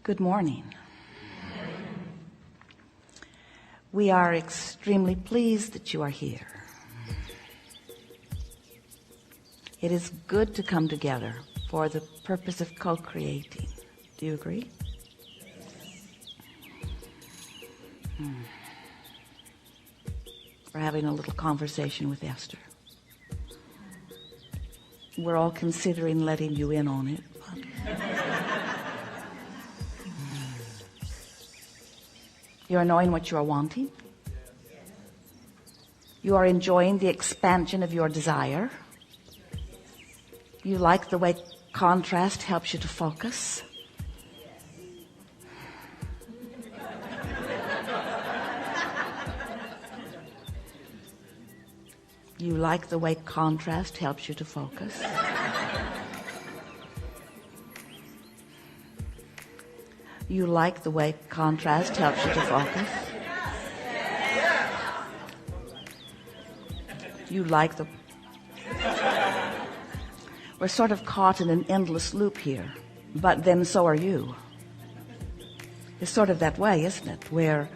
Good morning. We are extremely pleased that you are here. It is good to come together for the purpose of co-creating. Do you agree? We're having a little conversation with Esther. We're all considering letting you in on it. You are knowing what you are wanting. You are enjoying the expansion of your desire. You like the way contrast helps you to focus. You like the way contrast helps you to focus. You like the way contrast helps you to focus. You like the... We're sort of caught in an endless loop here, but then so are you. It's sort of that way, isn't it? Where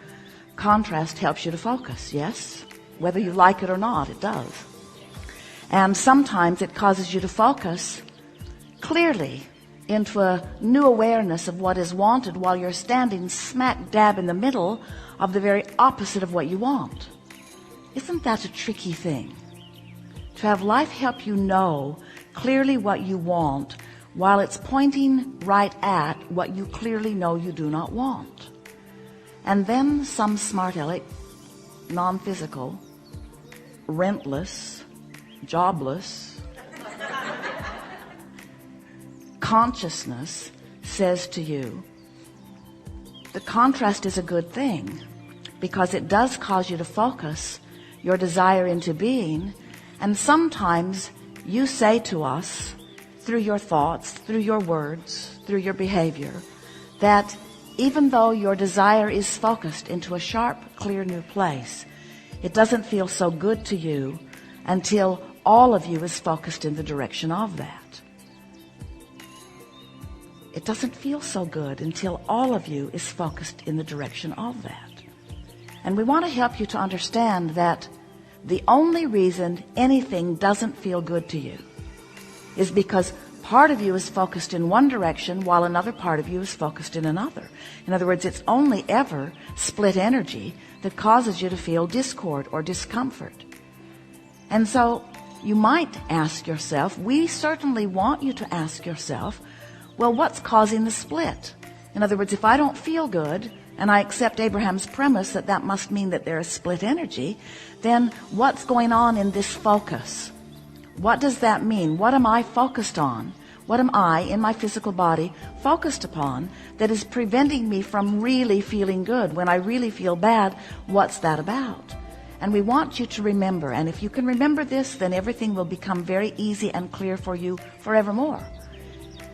contrast helps you to focus, yes? Whether you like it or not, it does. And sometimes it causes you to focus clearly into a new awareness of what is wanted while you're standing smack dab in the middle of the very opposite of what you want. Isn't that a tricky thing? To have life help you know clearly what you want while it's pointing right at what you clearly know you do not want. And then some smart aleck, non-physical, rentless, jobless consciousness says to you, the contrast is a good thing because it does cause you to focus your desire into being. And sometimes you say to us through your thoughts, through your words, through your behavior, that even though your desire is focused into a sharp, clear new place, it doesn't feel so good to you until all of you is focused in the direction of that. It doesn't feel so good until all of you is focused in the direction of that. And we want to help you to understand that the only reason anything doesn't feel good to you is because part of you is focused in one direction while another part of you is focused in another. In other words, it's only ever split energy that causes you to feel discord or discomfort. And so you might ask yourself, we certainly want you to ask yourself, well, what's causing the split? In other words, if I don't feel good and I accept Abraham's premise that that must mean that there is split energy, then what's going on in this focus? What does that mean? What am I focused on? What am I in my physical body focused upon that is preventing me from really feeling good? When I really feel bad, what's that about? And we want you to remember, and if you can remember this, then everything will become very easy and clear for you forevermore.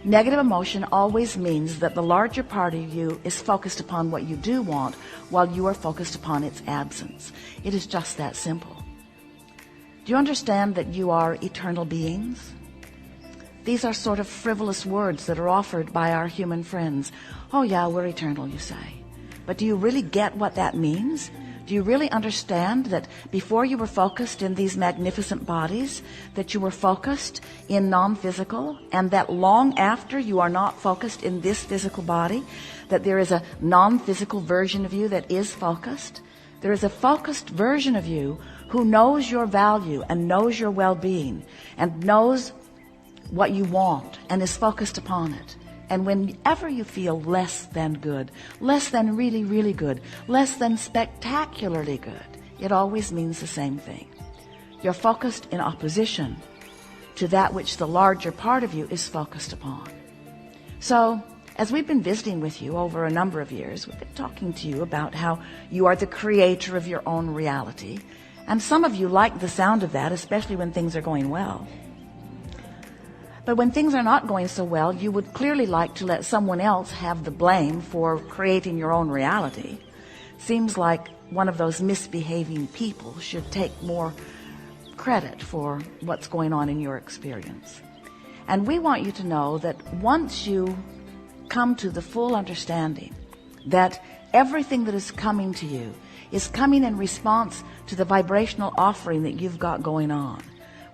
Negative emotion always means that the larger part of you is focused upon what you do want while you are focused upon its absence. It is just that simple. Do you understand that you are eternal beings? These are sort of frivolous words that are offered by our human friends. Oh yeah, we're eternal, you say. But do you really get what that means? Do you really understand that before you were focused in these magnificent bodies, that you were focused in non-physical, and that long after you are not focused in this physical body, that there is a non-physical version of you that is focused? There is a focused version of you who knows your value and knows your well-being and knows what you want and is focused upon it. And whenever you feel less than good, less than really, really good, less than spectacularly good, it always means the same thing. You're focused in opposition to that which the larger part of you is focused upon. So, as we've been visiting with you over a number of years, we've been talking to you about how you are the creator of your own reality. And some of you like the sound of that, especially when things are going well. But when things are not going so well, you would clearly like to let someone else have the blame for creating your own reality. Seems like one of those misbehaving people should take more credit for what's going on in your experience. And we want you to know that once you come to the full understanding that everything that is coming to you is coming in response to the vibrational offering that you've got going on.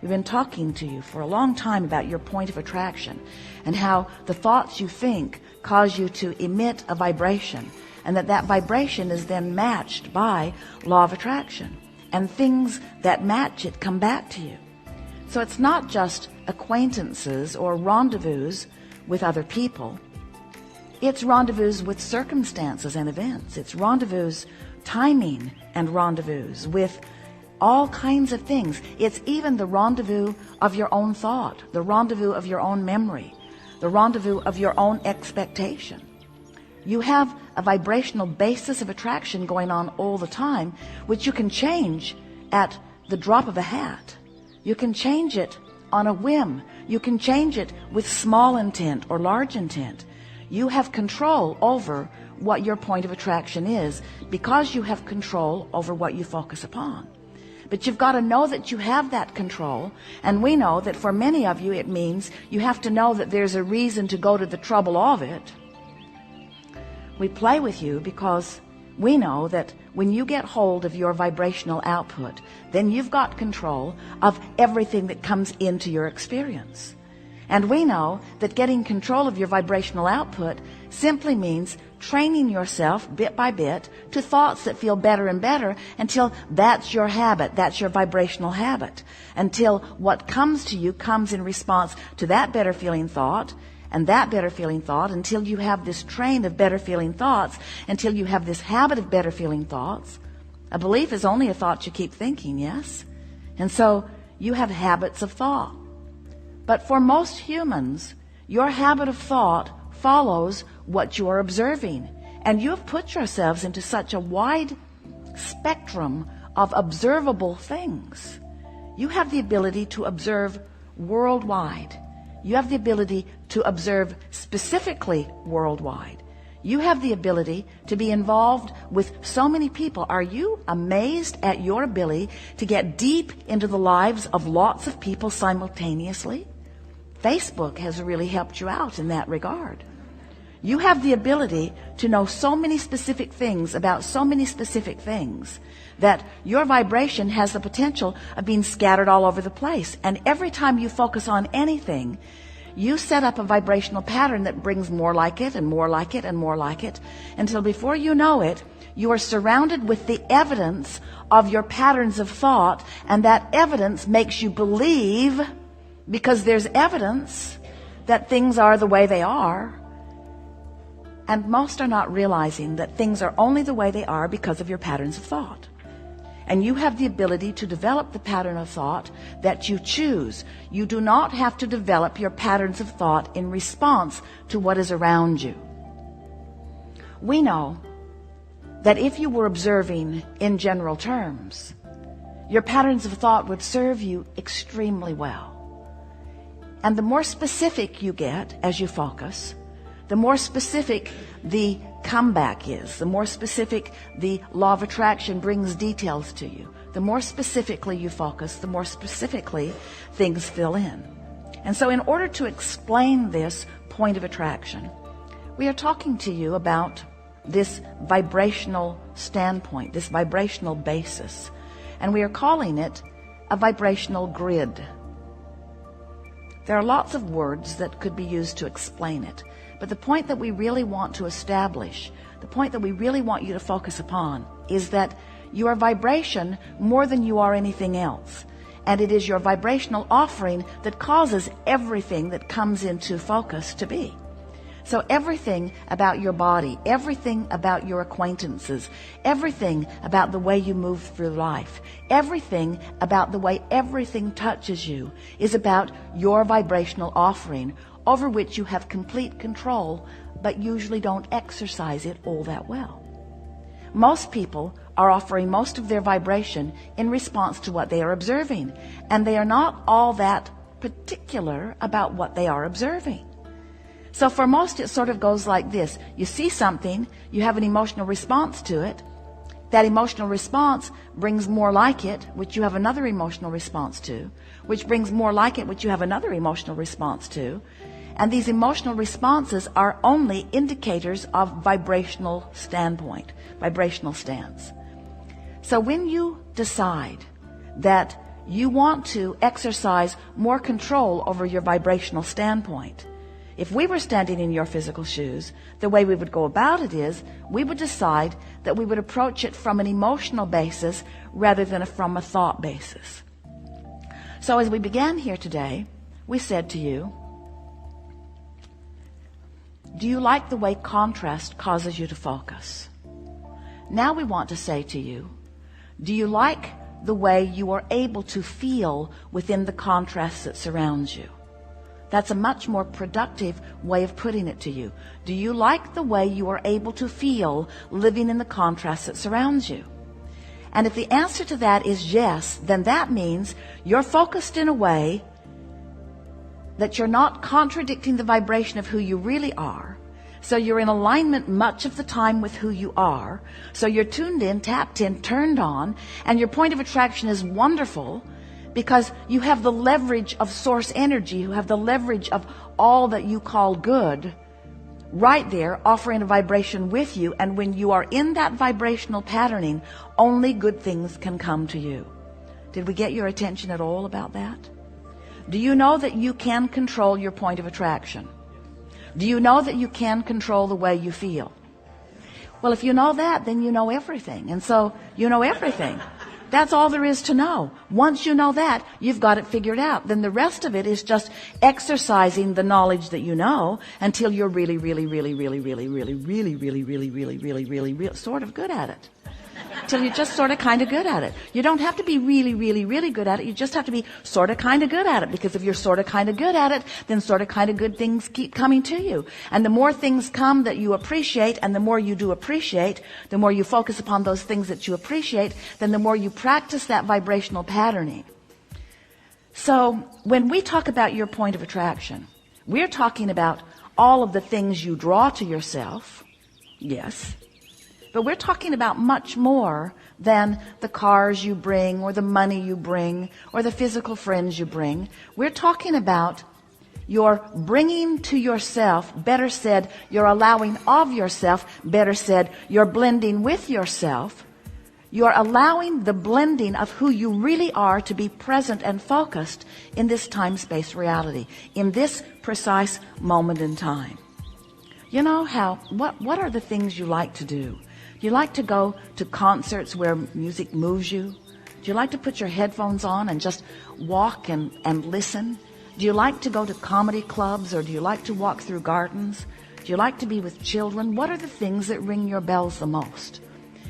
We've been talking to you for a long time about your point of attraction and how the thoughts you think cause you to emit a vibration, and that vibration is then matched by law of attraction, and things that match it come back to you. So it's not just acquaintances or rendezvous with other people. It's rendezvous with circumstances and events. It's rendezvous, timing and rendezvous with all kinds of things. It's even the rendezvous of your own thought, the rendezvous of your own memory, the rendezvous of your own expectation. You have a vibrational basis of attraction going on all the time, which you can change at the drop of a hat. You can change it on a whim. You can change it with small intent or large intent. You have control over what your point of attraction is because you have control over what you focus upon. But you've got to know that you have that control, and we know that for many of you it means you have to know that there's a reason to go to the trouble of it. We play with you because we know that when you get hold of your vibrational output, then you've got control of everything that comes into your experience. And we know that getting control of your vibrational output simply means training yourself bit by bit to thoughts that feel better and better until that's your habit, that's your vibrational habit, until what comes to you comes in response to that better feeling thought, and that better feeling thought, until you have this train of better feeling thoughts, until you have this habit of better feeling thoughts. A belief is only a thought you keep thinking, yes? And so you have habits of thought. But for most humans, your habit of thought follows what you are observing. And you have put yourselves into such a wide spectrum of observable things. You have the ability to observe worldwide. You have the ability to observe specifically worldwide. You have the ability to be involved with so many people. Are you amazed at your ability to get deep into the lives of lots of people simultaneously? Facebook has really helped you out in that regard. You have the ability to know so many specific things about so many specific things that your vibration has the potential of being scattered all over the place. And every time you focus on anything, you set up a vibrational pattern that brings more like it and more like it and more like it, until before you know it, you are surrounded with the evidence of your patterns of thought, and that evidence makes you believe, because there's evidence that things are the way they are. And most are not realizing that things are only the way they are because of your patterns of thought. And you have the ability to develop the pattern of thought that you choose. You do not have to develop your patterns of thought in response to what is around you. We know that if you were observing in general terms, your patterns of thought would serve you extremely well. And the more specific you get as you focus, the more specific the comeback is, the more specific the law of attraction brings details to you. The more specifically you focus, the more specifically things fill in. And so in order to explain this point of attraction, we are talking to you about this vibrational standpoint, this vibrational basis. And we are calling it a vibrational grid. There are lots of words that could be used to explain it. But the point that we really want to establish, the point that we really want you to focus upon, is that you are vibration more than you are anything else. And it is your vibrational offering that causes everything that comes into focus to be. So everything about your body, everything about your acquaintances, everything about the way you move through life, everything about the way everything touches you is about your vibrational offering, over which you have complete control, but usually don't exercise it all that well. Most people are offering most of their vibration in response to what they are observing, and they are not all that particular about what they are observing. So for most, it sort of goes like this. You see something, you have an emotional response to it. That emotional response brings more like it, which you have another emotional response to, which brings more like it, which you have another emotional response to. And these emotional responses are only indicators of vibrational standpoint, vibrational stance. So when you decide that you want to exercise more control over your vibrational standpoint, if we were standing in your physical shoes, the way we would go about it is we would decide that we would approach it from an emotional basis rather than from a thought basis. So as we began here today, we said to you, do you like the way contrast causes you to focus? Now we want to say to you, do you like the way you are able to feel within the contrast that surrounds you? That's a much more productive way of putting it to you. Do you like the way you are able to feel living in the contrast that surrounds you? And if the answer to that is yes, then that means you're focused in a way that you're not contradicting the vibration of who you really are. So you're in alignment much of the time with who you are. So you're tuned in, tapped in, turned on, and your point of attraction is wonderful because you have the leverage of source energy, you have the leverage of all that you call good right there offering a vibration with you. And when you are in that vibrational patterning, only good things can come to you. Did we get your attention at all about that? Do you know that you can control your point of attraction? Do you know that you can control the way you feel? Well, if you know that, then you know everything. And so you know everything. That's all there is to know. Once you know that, you've got it figured out. Then the rest of it is just exercising the knowledge that you know until you're really sort of good at it. Till you're just sort of kind of good at it. You don't have to be really good at it. You just have to be sort of kind of good at it. Because if you're sort of kind of good at it, then sort of kind of good things keep coming to you. And the more things come that you appreciate, and the more you do appreciate, the more you focus upon those things that you appreciate, then the more you practice that vibrational patterning. So when we talk about your point of attraction, we're talking about all of the things you draw to yourself. Yes. But we're talking about much more than the cars you bring or the money you bring or the physical friends you bring. We're talking about your bringing to yourself, better said, your allowing of yourself, better said, your blending with yourself. You're allowing the blending of who you really are to be present and focused in this time-space reality, in this precise moment in time. You know what are the things you like to do? Do you like to go to concerts where music moves you? Do you like to put your headphones on and just walk and listen? Do you like to go to comedy clubs, or do you like to walk through gardens? Do you like to be with children? What are the things that ring your bells the most?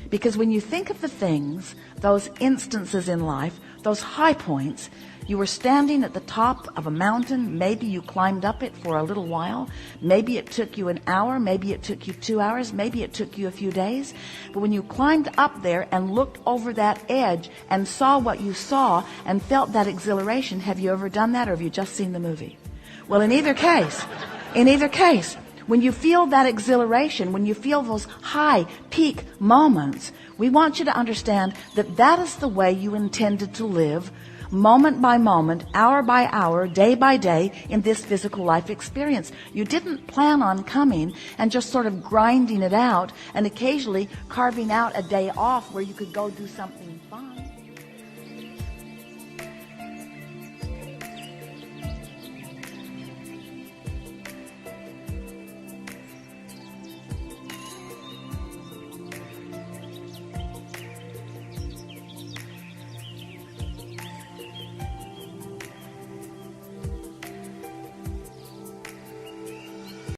Because when you think of the things, those instances in life, those high points, you were standing at the top of a mountain. Maybe you climbed up it for a little while. Maybe it took you an hour. Maybe it took you 2 hours. Maybe it took you a few days. But when you climbed up there and looked over that edge and saw what you saw and felt that exhilaration, have you ever done that, or have you just seen the movie? Well, in either case, when you feel that exhilaration, when you feel those high peak moments, we want you to understand that that is the way you intended to live, moment by moment, hour by hour, day by day, in this physical life experience. You didn't plan on coming and just sort of grinding it out and occasionally carving out a day off where you could go do something